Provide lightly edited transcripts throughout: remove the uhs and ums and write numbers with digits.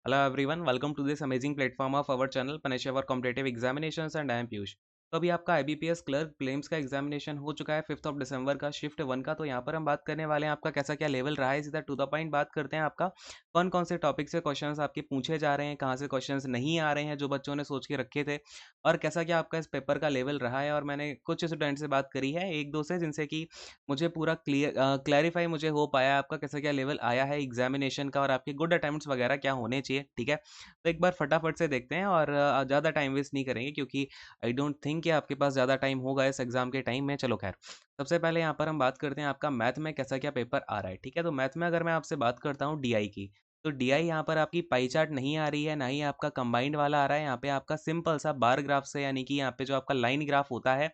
Hello everyone, welcome to this amazing platform of our channel Punish Our Competitive Examinations and I am Piyush. तो अभी आपका IBPS clerk prelims का examination हो चुका है 5 दिसंबर का शिफ्ट 1 का। तो यहाँ पर हम बात करने वाले हैं आपका कैसा क्या लेवल रहा है। सीधा टू द पॉइंट बात करते हैं आपका कौन कौन से टॉपिक से क्वेश्चंस आपके पूछे जा रहे हैं, कहाँ से क्वेश्चंस नहीं आ रहे हैं जो बच्चों ने सोच के रखे थे, और कैसा क्या आपका इस पेपर का लेवल रहा है। और मैंने कुछ स्टूडेंट से बात करी है, एक दो से, जिनसे कि मुझे पूरा क्लैरिफाई मुझे हो पाया आपका कैसा क्या लेवल आया है एग्जामिनेशन का और आपके गुड अटेम्प्ट्स वगैरह क्या होने चाहिए। ठीक है, तो एक बार फटाफट से देखते हैं और ज़्यादा टाइम वेस्ट नहीं करेंगे क्योंकि आई डोंट थिंक कि आपके पास ज़्यादा टाइम होगा इस एग्जाम के टाइम में। चलो खैर, सबसे पहले यहाँ पर हम बात करते हैं आपका मैथ में कैसा क्या पेपर आ रहा है। ठीक है, तो मैथ में अगर मैं आपसे बात करता हूँ डीआई की, तो डीआई यहाँ पर आपकी पाई चार्ट नहीं आ रही है, ना ही आपका कंबाइंड वाला आ रहा है। यहाँ पे आपका सिंपल सा बार ग्राफ से, यानी कि यहाँ पे जो आपका लाइन ग्राफ होता है,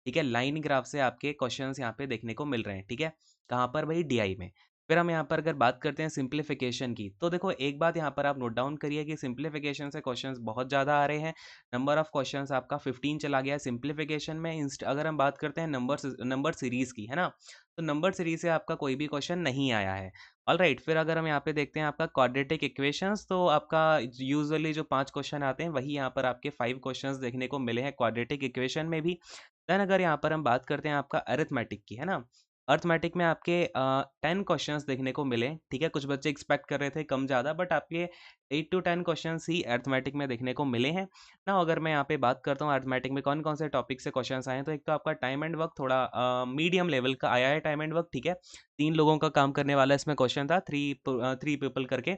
ठीक है, लाइन ग्राफ से आपके क्वेश्चंस यहाँ पे देखने को मिल रहे हैं। ठीक है, कहाँ पर भाई, डीआई में। फिर हम यहाँ पर अगर बात करते हैं सिंप्लीफिकेशन की, तो देखो एक बात यहाँ पर आप नोट डाउन करिए कि सिंप्लीफिकेशन से क्वेश्चंस बहुत ज़्यादा आ रहे हैं। नंबर ऑफ क्वेश्चंस आपका 15 चला गया है सिंप्लीफिकेशन में। अगर हम बात करते हैं नंबर सीरीज की, है ना, तो नंबर सीरीज से आपका कोई भी क्वेश्चन नहीं आया है। ऑल राइट, फिर अगर हम यहाँ पे देखते हैं आपका क्वाड्रेटिक इक्वेशंस, तो आपका यूजुअली जो 5 क्वेश्चन आते हैं वही यहाँ पर आपके 5 क्वेश्चंस देखने को मिले हैं क्वाड्रेटिक इक्वेशन में भी। देन अगर यहाँ पर हम बात करते हैं आपका अरिथमेटिक की, है ना, अर्थमेटिक में आपके 10 क्वेश्चंस देखने को मिले। ठीक है, कुछ बच्चे एक्सपेक्ट कर रहे थे कम ज़्यादा, बट आपके 8 to 10 क्वेश्चंस ही अर्थमेटिक में देखने को मिले हैं ना। अगर मैं यहाँ पे बात करता हूँ अर्थमेटिक में कौन कौन से टॉपिक से क्वेश्चंस आए हैं, तो एक तो आपका टाइम एंड वर्क थोड़ा मीडियम लेवल का आया है, टाइम एंड वर्क। ठीक है, 3 लोगों का काम करने वाला इसमें क्वेश्चन था, थ्री पीपल करके।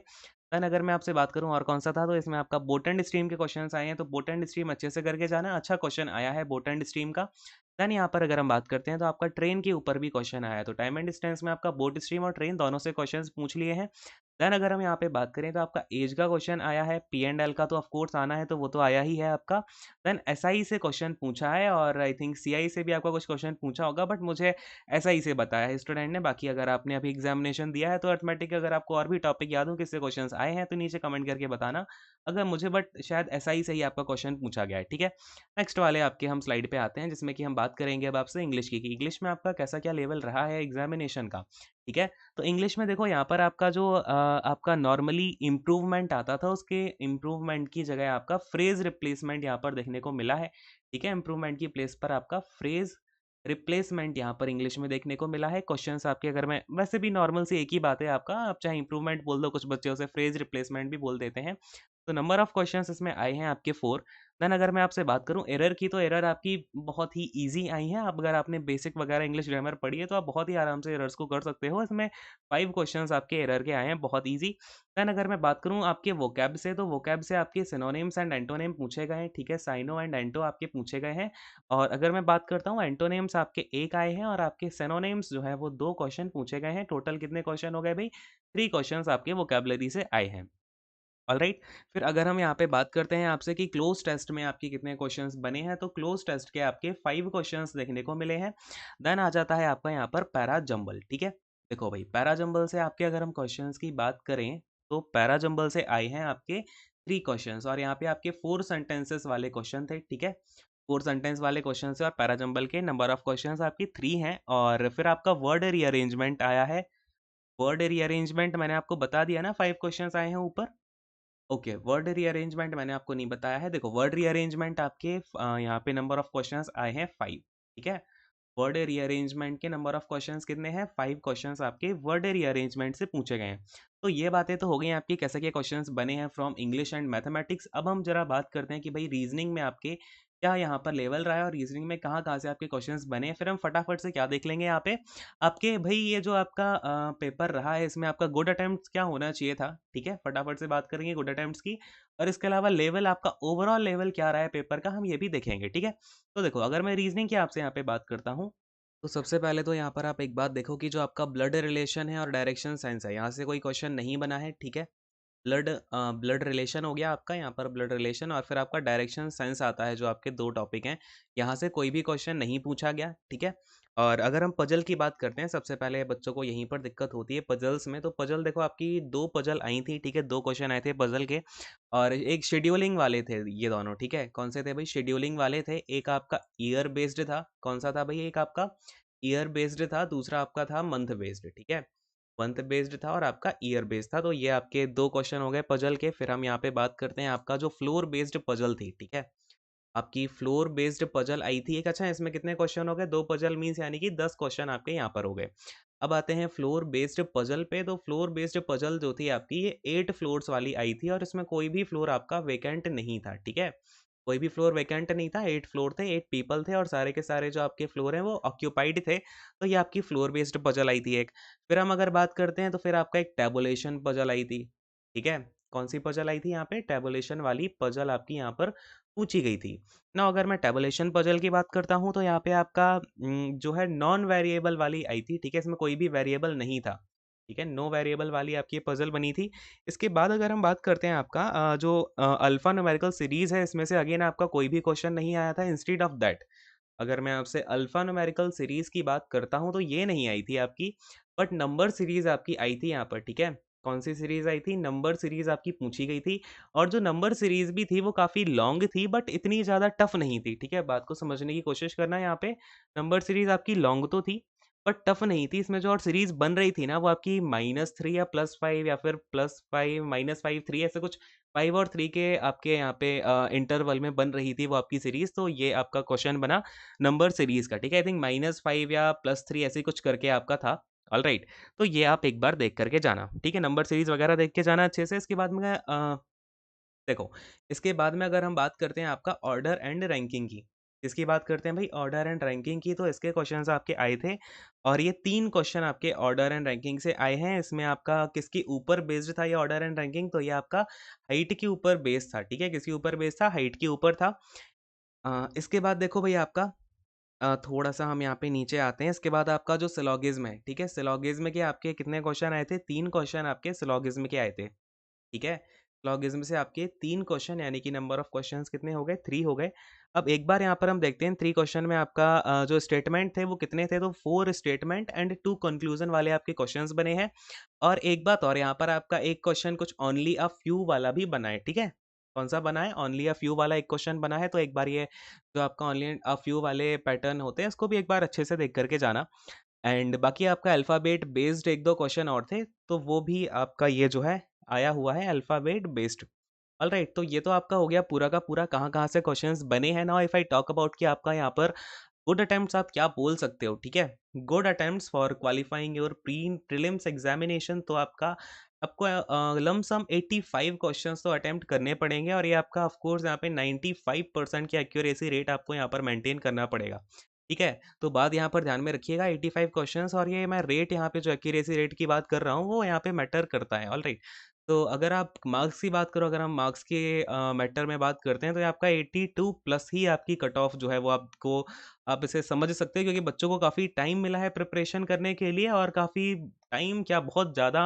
देन अगर मैं आपसे बात करूँ और कौन सा था, तो इसमें आपका बोट एंड स्ट्रीम के क्वेश्चंस आए हैं। तो बोट एंड स्ट्रीम अच्छे से करके जाना, अच्छा क्वेश्चन आया है बोट एंड स्ट्रीम का। देन यहाँ पर अगर हम बात करते हैं तो आपका ट्रेन के ऊपर भी क्वेश्चन आया है। तो टाइम एंड डिस्टेंस में आपका बोट स्ट्रीम और ट्रेन दोनों से क्वेश्चंस पूछ लिए हैं। देन अगर हम यहाँ पे बात करें तो आपका एज का क्वेश्चन आया है, पी एंड एल का तो ऑफकोर्स आना है, तो वो तो आया ही है आपका। देन एसआई से क्वेश्चन पूछा है, और आई थिंक सीआई से भी आपका कुछ क्वेश्चन पूछा होगा, बट मुझे एसआई से बताया है स्टूडेंट ने। बाकी अगर आपने अभी एग्जामिनेशन दिया है तो अर्थमेटिक अगर आपको और भी टॉपिक याद हो किससे क्वेश्चन आए हैं, तो नीचे कमेंट करके बताना अगर मुझे, बट शायद एसआई से ही आपका क्वेश्चन पूछा गया है। ठीक है, नेक्स्ट वाले आपके हम स्लाइड पे आते हैं, जिसमें कि हम बात करेंगे अब आपसे इंग्लिश की, कि इंग्लिश में आपका कैसा क्या लेवल रहा है एग्जामिनेशन का। ठीक है, तो इंग्लिश में देखो यहाँ पर आपका जो आपका नॉर्मली इम्प्रूवमेंट आता था, उसके इम्प्रूवमेंट की जगह आपका फ्रेज रिप्लेसमेंट यहाँ पर देखने को मिला है। ठीक है, इम्प्रूवमेंट की प्लेस पर आपका फ्रेज रिप्लेसमेंट यहाँ पर इंग्लिश में देखने को मिला है। क्वेश्चंस आपके, अगर मैं वैसे भी नॉर्मल से एक ही बात है आपका, आप चाहे इंप्रूवमेंट बोल दो, कुछ बच्चे उसे फ्रेज रिप्लेसमेंट भी बोल देते हैं। तो नंबर ऑफ क्वेश्चंस इसमें आए हैं आपके 4। देन अगर मैं आपसे बात करूं एरर की, तो एरर आपकी बहुत ही इजी आई है। आप अगर आपने बेसिक वगैरह इंग्लिश ग्रामर पढ़ी है तो आप बहुत ही आराम से एरर्स को कर सकते हो। इसमें 5 क्वेश्चंस आपके एरर के आए हैं, बहुत इजी। देन अगर मैं बात करूं आपके वोकैब से, तो वोकैब से आपके सिनोनिम्स एंड एंटोनिम पूछे गए हैं। ठीक है, साइनो एंड एंटो आपके पूछे गए हैं। और अगर मैं बात करता हूँ एंटोनिम्स आपके 1 आए हैं, और आपके सिनोनिम्स जो है वो 2 क्वेश्चन पूछे गए हैं। टोटल कितने क्वेश्चन हो गए भाई, 3 क्वेश्चंस आपके वोकैबुलरी से आए हैं। ऑलराइट, फिर अगर हम यहाँ पे बात करते हैं आपसे कि क्लोज टेस्ट में आपके कितने क्वेश्चंस बने हैं, तो क्लोज टेस्ट के आपके 5 क्वेश्चंस देखने को मिले हैं। देन आ जाता है आपका यहाँ पर पैरा जंबल। ठीक है, देखो भाई, पैरा जंबल से आपके अगर हम क्वेश्चंस की बात करें, तो पैरा जंबल से आए हैं आपके 3 क्वेश्चंस, और यहाँ पे आपके 4 सेंटेंसेस वाले क्वेश्चन थे। ठीक है, 4 सेंटेंस वाले क्वेश्चन से, और पैरा जंबल के नंबर ऑफ क्वेश्चन आपकी 3 हैं। और फिर आपका वर्ड रीअरेंजमेंट आया है। वर्ड रीअरेंजमेंट मैंने आपको बता दिया ना, 5 क्वेश्चंस आए हैं ऊपर। ओके, वर्ड रीअरेंजमेंट मैंने आपको नहीं बताया है। देखो, वर्ड रीअरेंजमेंट आपके यहाँ पे नंबर ऑफ क्वेश्चंस आए हैं 5। ठीक है, वर्ड रीअरेंजमेंट के नंबर ऑफ क्वेश्चंस कितने हैं, 5 क्वेश्चंस आपके वर्ड रीअरेंजमेंट से पूछे गए हैं। तो ये बातें तो हो गई आपकी कैसे के क्वेश्चंस बने हैं फ्रॉम इंग्लिश एंड मैथमेटिक्स। अब हम जरा बात करते हैं कि भाई रीजनिंग में आपके क्या यहाँ पर लेवल रहा है, और रीजनिंग में कहाँ कहाँ से आपके क्वेश्चंस बने हैं। फिर हम फटाफट से क्या देख लेंगे यहाँ पे आपके, भाई ये जो आपका पेपर रहा है, इसमें आपका गुड अटेम्प्ट क्या होना चाहिए था। ठीक है, फटाफट से बात करेंगे गुड अटेम्प्ट्स की, और इसके अलावा लेवल आपका ओवरऑल लेवल क्या रहा है पेपर का, हम ये भी देखेंगे। ठीक है, तो देखो अगर मैं रीजनिंग की आपसे यहाँ पे बात करता हूँ, तो सबसे पहले तो यहाँ पर आप एक बात देखो कि जो आपका ब्लड रिलेशन है और डायरेक्शन साइंस है, यहाँ से कोई क्वेश्चन नहीं बना है। ठीक है, ब्लड ब्लड रिलेशन हो गया आपका, यहाँ पर ब्लड रिलेशन, और फिर आपका डायरेक्शन साइंस आता है, जो आपके 2 टॉपिक हैं। यहाँ से कोई भी क्वेश्चन नहीं पूछा गया। ठीक है, और अगर हम पजल की बात करते हैं, सबसे पहले बच्चों को यहीं पर दिक्कत होती है पजल्स में। तो पजल देखो आपकी 2 पजल आई थी। ठीक है, 2 क्वेश्चन आए थे पजल के, और एक शेड्यूलिंग वाले थे ये दोनों। ठीक है, कौन से थे भाई, शेड्यूलिंग वाले थे। एक आपका ईयर बेस्ड था, कौन सा था भाई, एक आपका ईयर बेस्ड था, दूसरा आपका था मंथ बेस्ड। ठीक है, मंथ बेस्ड था और आपका ईयर बेस्ड था। तो ये आपके 2 क्वेश्चन हो गए पजल के। फिर हम यहाँ पे बात करते हैं आपका जो फ्लोर बेस्ड पजल थी, ठीक है? आपकी फ्लोर बेस्ड पजल आई थी एक। अच्छा, इसमें कितने क्वेश्चन हो गए? 2 पजल मीन्स यानी कि 10 क्वेश्चन आपके यहाँ पर हो गए। अब आते हैं फ्लोर बेस्ड पजल पे। तो फ्लोर बेस्ड पजल जो थी आपकी ये 8 फ्लोर्स वाली आई थी और इसमें कोई भी फ्लोर आपका वैकेंट नहीं था, ठीक है? कोई भी फ्लोर वैकेंट नहीं था, 8 फ्लोर थे, 8 पीपल थे और सारे के सारे जो आपके फ्लोर हैं वो ऑक्यूपाइड थे। तो ये आपकी फ्लोर बेस्ड पजल आई थी एक। फिर हम अगर बात करते हैं तो फिर आपका एक टैबुलेशन पजल आई थी, ठीक है? कौन-सी पजल आई थी यहाँ पे? टैबुलेशन वाली पजल आपकी यहाँ पर पूछी गई थी। ना अगर मैं टैबुलेशन पजल की बात करता हूँ तो यहाँ पे आपका जो है नॉन वेरिएबल वाली आई थी, ठीक है? इसमें कोई भी वेरिएबल नहीं था, ठीक है? नो वेरिएबल वाली आपकी ये पजल बनी थी। इसके बाद अगर हम बात करते हैं आपका जो अल्फ़ा न्यूमेरिकल सीरीज़ है, इसमें से अगेन आपका कोई भी क्वेश्चन नहीं आया था। इंस्टेड ऑफ दैट अगर मैं आपसे अल्फ़ा न्यूमेरिकल सीरीज़ की बात करता हूँ तो ये नहीं आई थी आपकी, बट नंबर सीरीज़ आपकी आई थी यहाँ पर, ठीक है? कौन-सी सीरीज़ आई थी? नंबर सीरीज़ आपकी पूछी गई थी और जो नंबर सीरीज़ भी थी वो काफ़ी लॉन्ग थी बट इतनी ज़्यादा टफ नहीं थी, ठीक है? बात को समझने की कोशिश करना यहाँ पे। नंबर सीरीज़ आपकी लॉन्ग तो थी बट टफ नहीं थी। इसमें जो और सीरीज़ बन रही थी ना वो आपकी -3 या +5 या फिर +5 -5 3 ऐसे कुछ 5 और 3 के आपके यहाँ पे इंटरवल में बन रही थी वो आपकी सीरीज़। तो ये आपका क्वेश्चन बना नंबर सीरीज़ का, ठीक है? आई थिंक -5 या +3 ऐसे कुछ करके आपका था। ऑलराइट, तो ये आप एक बार देख कर के जाना, ठीक है? नंबर सीरीज़ वगैरह देख के जाना अच्छे से। इसके बाद में देखो, इसके बाद में अगर हम बात करते हैं आपका ऑर्डर एंड रैंकिंग की। किसकी बात करते हैं भाई? ऑर्डर एंड रैंकिंग की। तो इसके क्वेश्चंस आपके आए थे और ये 3 क्वेश्चन आपके ऑर्डर एंड रैंकिंग से आए हैं। इसमें आपका किसके ऊपर बेस्ड था ये ऑर्डर एंड रैंकिंग? तो ये आपका हाइट के ऊपर बेस्ड था, ठीक है? किसके ऊपर बेस्ड था? हाइट के ऊपर था। इसके बाद देखो भई आपका थोड़ा-सा हम यहाँ पे नीचे आते हैं। इसके बाद आपका जो सिलॉगिज़्म है, ठीक है? सिलॉगिज़्म के आपके कितने क्वेश्चन आए थे? 3 क्वेश्चन आपके सिलॉगिज़्म के आए थे, ठीक है? सिलॉगिज़्म से आपके 3 क्वेश्चन यानी कि नंबर ऑफ क्वेश्चन्स कितने हो गए? 3 हो गए। अब एक बार यहाँ पर हम देखते हैं 3 क्वेश्चन में आपका जो स्टेटमेंट थे वो कितने थे? तो 4 स्टेटमेंट एंड 2 कंक्लूजन वाले आपके क्वेश्चन्स बने हैं। और एक बात और यहाँ पर आपका एक क्वेश्चन कुछ ओनली अ फ्यू वाला भी बना है, ठीक है? कौन-सा बना है? ओनली अ फ्यू वाला एक क्वेश्चन बना है। तो एक बार ये जो आपका ओनली अ फ्यू वाले पैटर्न होते हैं इसको भी एक बार अच्छे से देख कर के जाना। एंड बाकी आपका अल्फ़ाबेट बेस्ड 1-2 क्वेश्चन और थे, तो वो भी आपका ये जो है आया हुआ है अल्फ़ाबेट बेस्ड। ऑलराइट, तो ये तो आपका हो गया पूरा का पूरा कहाँ-कहाँ से क्वेश्चंस बने हैं। Now if I talk about कि आपका यहाँ पर गुड अटेम्प्ट्स आप क्या बोल सकते हो, ठीक है? Good attempts for qualifying your prelims examination. तो आपको लमसम 85 क्वेश्चंस तो अटेम्प्ट करने पड़ेंगे और ये आपका ऑफ कोर्स यहाँ पे 95% की एक्यूरेसी रेट आपको यहाँ पर मेंटेन करना पड़ेगा, ठीक है? तो बात यहाँ पर ध्यान में रखिएगा 85 क्वेश्चंस और ये मैं रेट यहाँ पे जो एक्यूरेसी रेट की बात कर रहा हूँ वो यहाँ पे मैटर करता है। ऑलराइट, तो अगर आप मार्क्स की बात करो, अगर हम मार्क्स के मैटर में बात करते हैं तो ये आपका 82 प्लस ही आपकी कट ऑफ जो है वो आपको आप इसे समझ सकते हैं, क्योंकि बच्चों को काफ़ी टाइम मिला है प्रिपरेशन करने के लिए और काफ़ी टाइम क्या बहुत ज़्यादा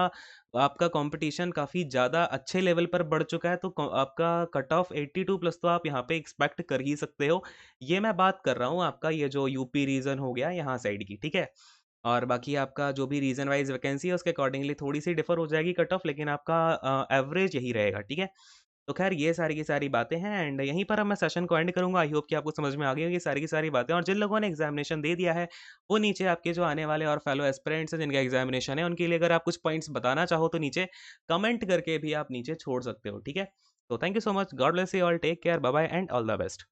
आपका कंपटीशन काफ़ी ज़्यादा अच्छे लेवल पर बढ़ चुका है। तो आपका कट ऑफ 82 प्लस तो आप यहाँ पे एक्सपेक्ट कर ही सकते हो। ये मैं बात कर रहा हूँ आपका ये जो यूपी रीजन हो गया यहाँ साइड की, ठीक है? और बाकी आपका जो भी रीजन वाइज़ वैकेंसी है उसके अकॉर्डिंगली थोड़ी-सी डिफ़र हो जाएगी कट ऑफ, लेकिन आपका एवरेज यही रहेगा, ठीक है? तो ख़ैर ये सारी की सारी बातें हैं एंड यहीं पर अब मैं सेशन को एंड करूँगा। आई होप कि आपको समझ में आ गई होगी सारी की सारी बातें, और जिन लोगों ने एग्ज़ामिनेशन दे दिया है, वो नीचे आपके जो आने वाले और फेलो एस्पिरेंट्स हैं जिनका एग्ज़ामिनेशन है, उनके लिए अगर आप कुछ पॉइंट्स बताना चाहो तो नीचे कमेंट करके भी आप नीचे छोड़ सकते हो, ठीक है? तो thank you so much. God bless you all. Take care. Bye bye and all the best.